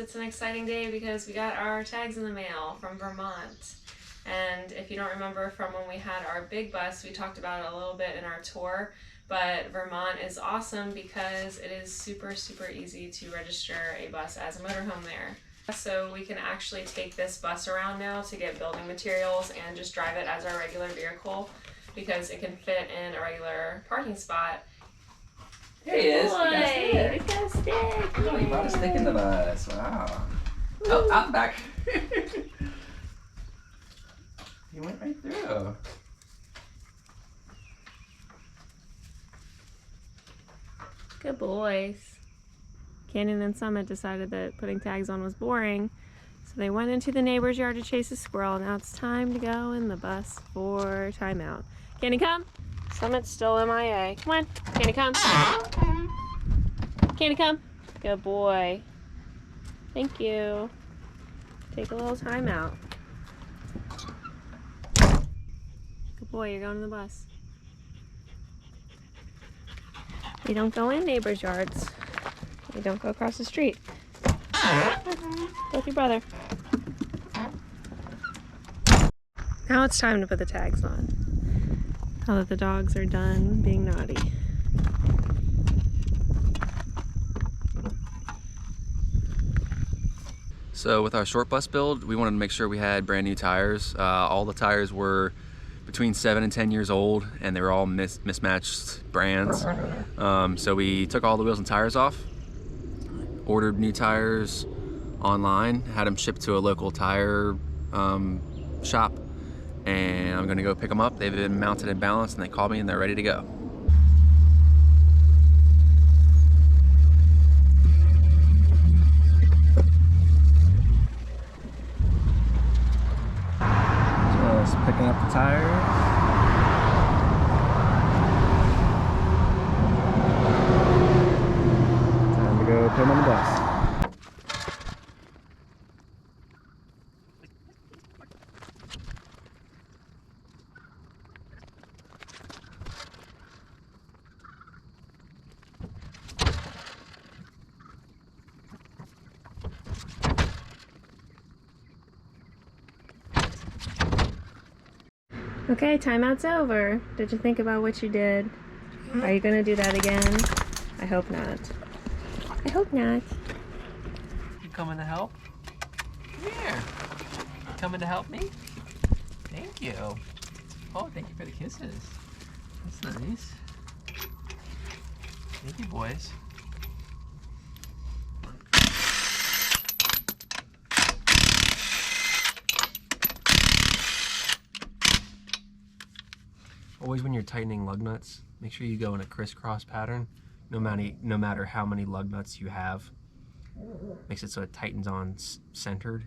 it's an exciting day because we got our tags in the mail from Vermont. And if you don't remember from when we had our big bus, we talked about it a little bit in our tour, but Vermont is awesome because it is super, super easy to register a bus as a motorhome there. So we can actually take this bus around now to get building materials and just drive it as our regular vehicle because it can fit in a regular parking spot. There he is. Boy, he's got a stick. Oh, he brought a stick in the bus. Wow. Oh, I'm back. He went right through. Good boys. Canyon and Summit decided that putting tags on was boring, so they went into the neighbor's yard to chase a squirrel. Now it's time to go in the bus for timeout. Candy, come. Summit's still MIA. Come on. Candy, come. Candy, come. Good boy. Thank you. Take a little timeout. Good boy, you're going to the bus. You don't go in neighbors' yards. You don't go across the street. Go with your brother. Now it's time to put the tags on. Now that the dogs are done being naughty. So with our short bus build, we wanted to make sure we had brand new tires. All the tires were between 7 and 10 years old, and they were all mismatched brands. So we took all the wheels and tires off, ordered new tires online, had them shipped to a local tire shop, and I'm gonna go pick them up. They've been mounted and balanced, and they called me and they're ready to go. Just picking up the tires. Time to go put them on the bus. Okay, timeout's over. Did you think about what you did? Are you gonna do that again? I hope not. I hope not. You coming to help? Come here. You coming to help me? Thank you. Oh, thank you for the kisses. That's nice. Thank you, boys. Always when you're tightening lug nuts, make sure you go in a crisscross pattern, no matter how many lug nuts you have. Makes it so it tightens on centered.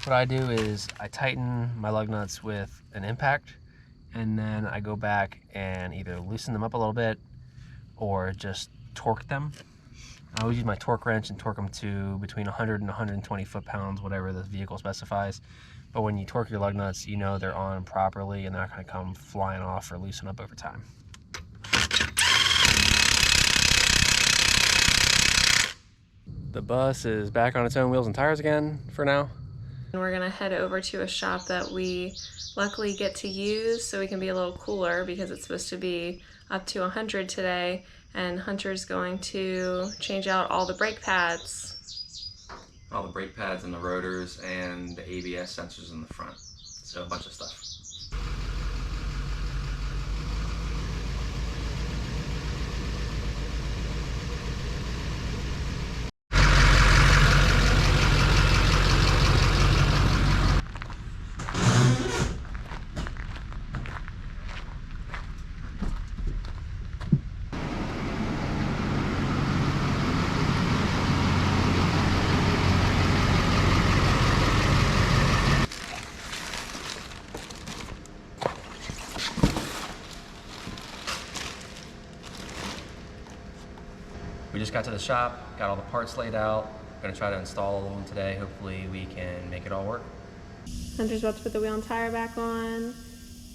What I do is I tighten my lug nuts with an impact, and then I go back and either loosen them up a little bit or just torque them. I always use my torque wrench and torque them to between 100 and 120 foot-pounds, whatever the vehicle specifies. But when you torque your lug nuts, you know they're on properly and they're not going to come flying off or loosen up over time. The bus is back on its own wheels and tires again for now. And we're gonna head over to a shop that we luckily get to use so we can be a little cooler because it's supposed to be up to 100 today. And Hunter's going to change out all the brake pads. All the brake pads and the rotors and the ABS sensors in the front. So a bunch of stuff. We just got to the shop, got all the parts laid out. Gonna try to install all of them today. Hopefully we can make it all work. Hunter's about to put the wheel and tire back on.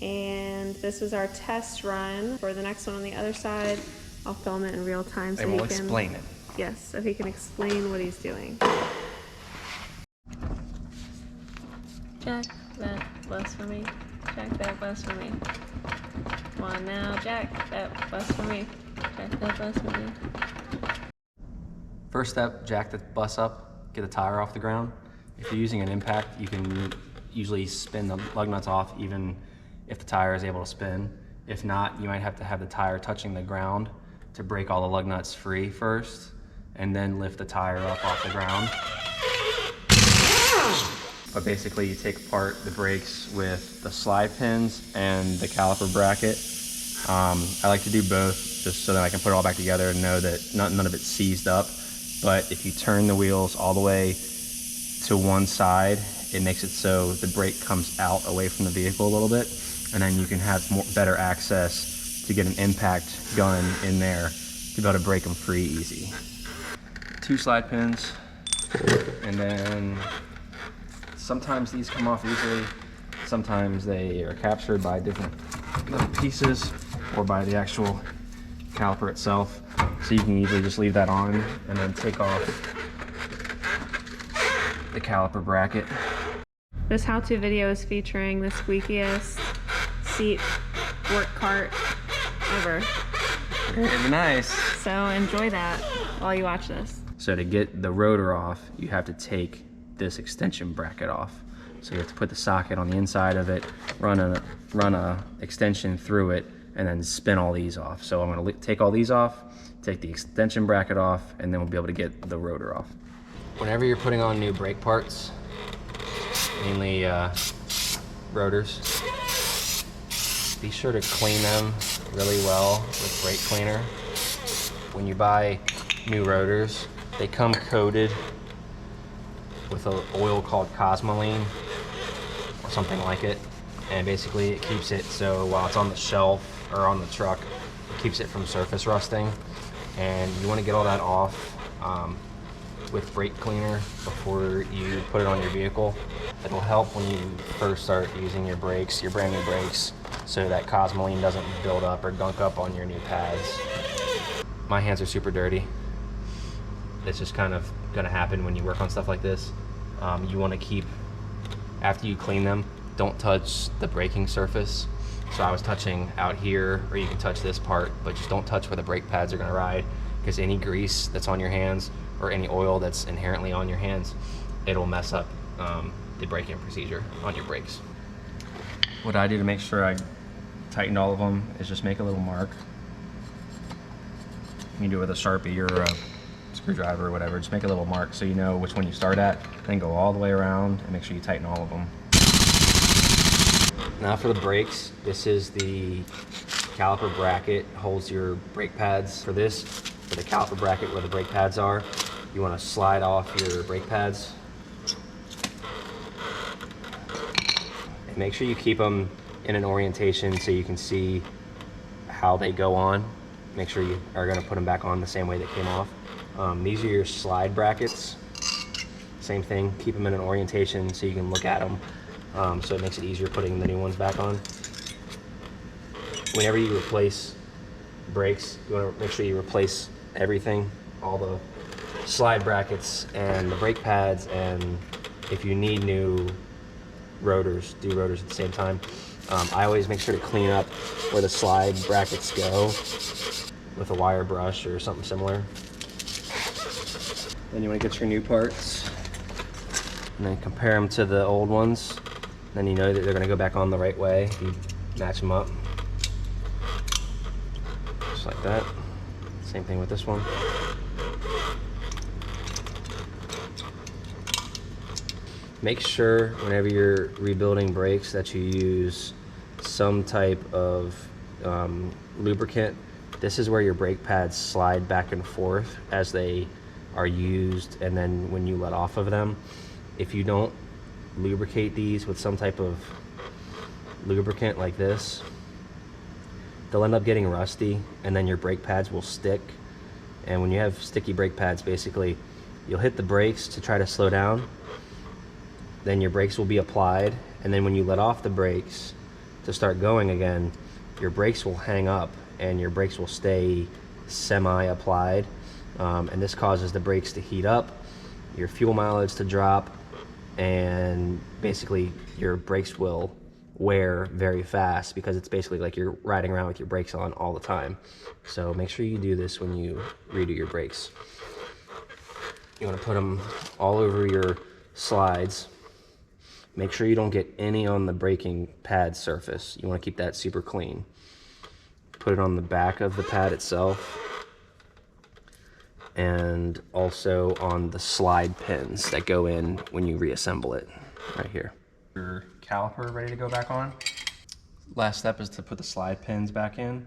And this is our test run for the next one on the other side. I'll film it in real time so And we'll explain it. Yes, so he can explain what he's doing. Jack that bus for me. Jack that bus for me. Come on now, jack that bus for me. Jack that bus for me. First step, jack the bus up, get the tire off the ground. If you're using an impact, you can usually spin the lug nuts off even if the tire is able to spin. If not, you might have to have the tire touching the ground to break all the lug nuts free first, and then lift the tire up off the ground. But basically you take apart the brakes with the slide pins and the caliper bracket. I like to do both just so that I can put it all back together and know that none of it's seized up. But if you turn the wheels all the way to one side, it makes it so the brake comes out away from the vehicle a little bit, and then you can have better access to get an impact gun in there to be able to break them free easy. 2 slide pins, and then sometimes these come off easily, sometimes they are captured by different little pieces or by the actual caliper itself. So you can easily just leave that on and then take off the caliper bracket. This how-to video is featuring the squeakiest seat work cart ever. Very nice. So enjoy that while you watch this. So to get the rotor off, you have to take this extension bracket off. So you have to put the socket on the inside of it, run a extension through it, and then spin all these off. So I'm gonna take all these off, take the extension bracket off, and then we'll be able to get the rotor off. Whenever you're putting on new brake parts, mainly rotors, be sure to clean them really well with brake cleaner. When you buy new rotors, they come coated with an oil called Cosmoline or something like it, and basically it keeps it so while it's on the shelf or on the truck, it keeps it from surface rusting. And you want to get all that off with brake cleaner before you put it on your vehicle. It'll help when you first start using your brakes, your brand new brakes, so that Cosmoline doesn't build up or gunk up on your new pads. My hands are super dirty. It's just kind of gonna happen when you work on stuff like this. You want to keep, after you clean them, don't touch the braking surface. So I was touching out here, or you can touch this part, but just don't touch where the brake pads are gonna ride, because any grease that's on your hands or any oil that's inherently on your hands, it'll mess up the braking procedure on your brakes. What I do to make sure I tightened all of them is just make a little mark. You can do it with a Sharpie or a screwdriver or whatever. Just make a little mark so you know which one you start at, then go all the way around and make sure you tighten all of them. Now for the brakes, this is the caliper bracket, holds your brake pads. For this, for the caliper bracket where the brake pads are, you want to slide off your brake pads. And make sure you keep them in an orientation so you can see how they go on. Make sure you are going to put them back on the same way they came off. These are your slide brackets. Same thing, keep them in an orientation so you can look at them. So it makes it easier putting the new ones back on. Whenever you replace brakes, you want to make sure you replace everything, all the slide brackets and the brake pads, and if you need new rotors, do rotors at the same time. I always make sure to clean up where the slide brackets go with a wire brush or something similar. Then you want to get your new parts and then compare them to the old ones. Then you know that they're going to go back on the right way. You match them up. Just like that. Same thing with this one. Make sure whenever you're rebuilding brakes that you use some type of lubricant. This is where your brake pads slide back and forth as they are used, and then when you let off of them. If you don't lubricate these with some type of lubricant like this, they'll end up getting rusty, and then your brake pads will stick. And when you have sticky brake pads, basically you'll hit the brakes to try to slow down, then your brakes will be applied, And then when you let off the brakes to start going again, your brakes will hang up and your brakes will stay semi-applied. And this causes the brakes to heat up, your fuel mileage to drop, and basically your brakes will wear very fast because it's basically like you're riding around with your brakes on all the time. So make sure you do this when you redo your brakes. You want to put them all over your slides. Make sure you don't get any on the braking pad surface. You want to keep that super clean. Put it on the back of the pad itself, and also on the slide pins that go in when you reassemble it, right here. Your caliper ready to go back on. Last step is to put the slide pins back in.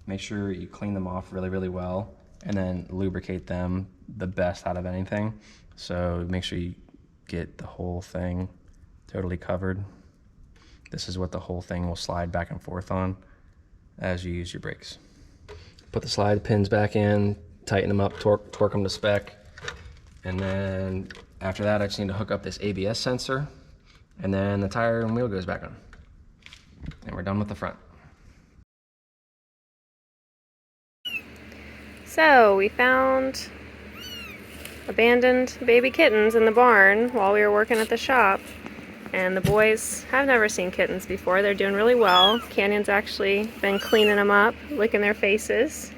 Make sure you clean them off really, really well, and then lubricate them the best out of anything. So make sure you get the whole thing totally covered. This is what the whole thing will slide back and forth on as you use your brakes. Put the slide pins back in, tighten them up, torque them to spec, and then after that I just need to hook up this ABS sensor, and then the tire and wheel goes back on. And we're done with the front. So we found abandoned baby kittens in the barn while we were working at the shop, and the boys have never seen kittens before. They're doing really well. Canyon's actually been cleaning them up, licking their faces,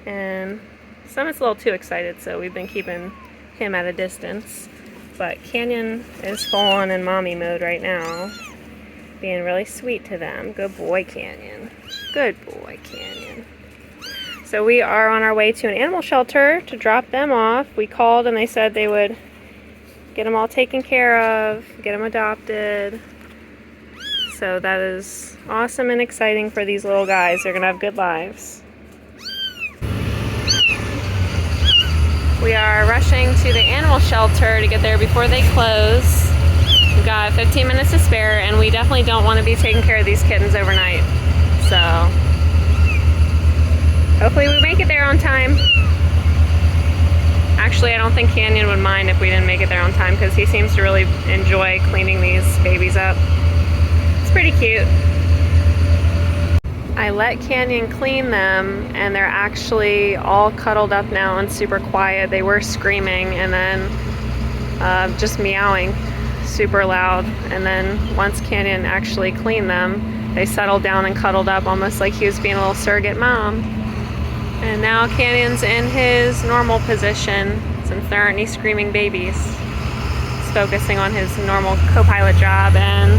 and Summit's a little too excited, so we've been keeping him at a distance. But Canyon is full on in mommy mode right now, being really sweet to them. Good boy, Canyon. Good boy, Canyon. So we are on our way to an animal shelter to drop them off. We called and they said they would get them all taken care of, get them adopted. So that is awesome and exciting for these little guys. They're gonna have good lives. We are rushing to the animal shelter to get there before they close. We've got 15 minutes to spare, and we definitely don't want to be taking care of these kittens overnight. So hopefully we make it there on time. Actually, I don't think Canyon would mind if we didn't make it there on time, because he seems to really enjoy cleaning these babies up. It's pretty cute. I let Canyon clean them, and they're actually all cuddled up now and super quiet. They were screaming and then just meowing super loud. And then once Canyon actually cleaned them, they settled down and cuddled up almost like he was being a little surrogate mom. And now Canyon's in his normal position since there aren't any screaming babies. He's focusing on his normal co-pilot job, and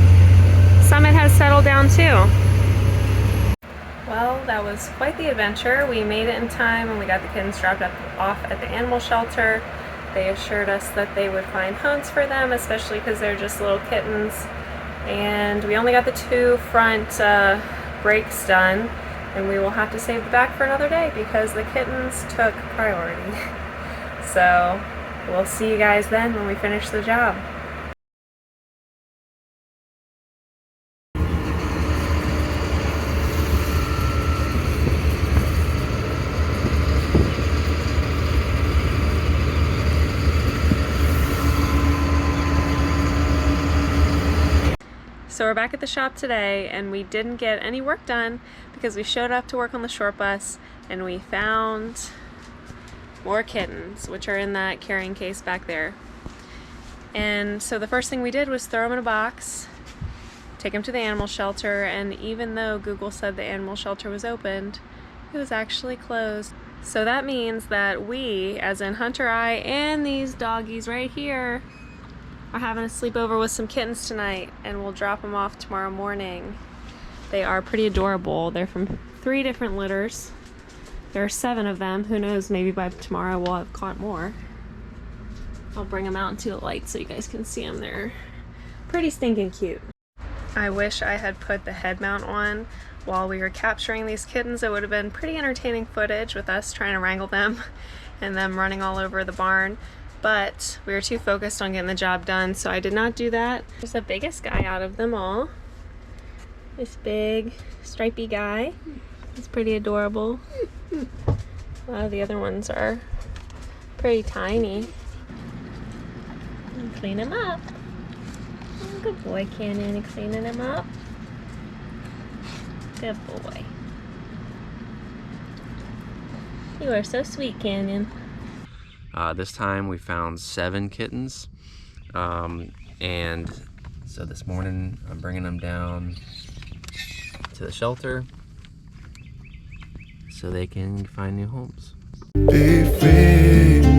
Summit has settled down too. Well, that was quite the adventure. We made it in time and we got the kittens dropped off at the animal shelter. They assured us that they would find homes for them, especially because they're just little kittens. And we only got the 2 front brakes done, and we will have to save the back for another day because the kittens took priority. So we'll see you guys then when we finish the job. So we're back at the shop today, and we didn't get any work done because we showed up to work on the short bus and we found more kittens, which are in that carrying case back there. And so the first thing we did was throw them in a box, take them to the animal shelter, and even though Google said the animal shelter was opened, it was actually closed. So that means that we, as in Hunter, I, and these doggies right here, are having a sleepover with some kittens tonight, and we'll drop them off tomorrow morning. They are pretty adorable. They're from 3 different litters. There are 7 of them. Who knows, maybe by tomorrow we'll have caught more. I'll bring them out into the light so you guys can see them. They're pretty stinking cute. I wish I had put the head mount on while we were capturing these kittens. It would have been pretty entertaining footage with us trying to wrangle them and them running all over the barn. But we were too focused on getting the job done, so I did not do that. There's the biggest guy out of them all. This big stripy guy. He's pretty adorable. A lot of the other ones are pretty tiny. Clean him up. Good boy, Canyon, cleaning him up. Good boy. You are so sweet, Canyon. This time we found 7 kittens. And so this morning I'm bringing them down to the shelter so they can find new homes. Be free.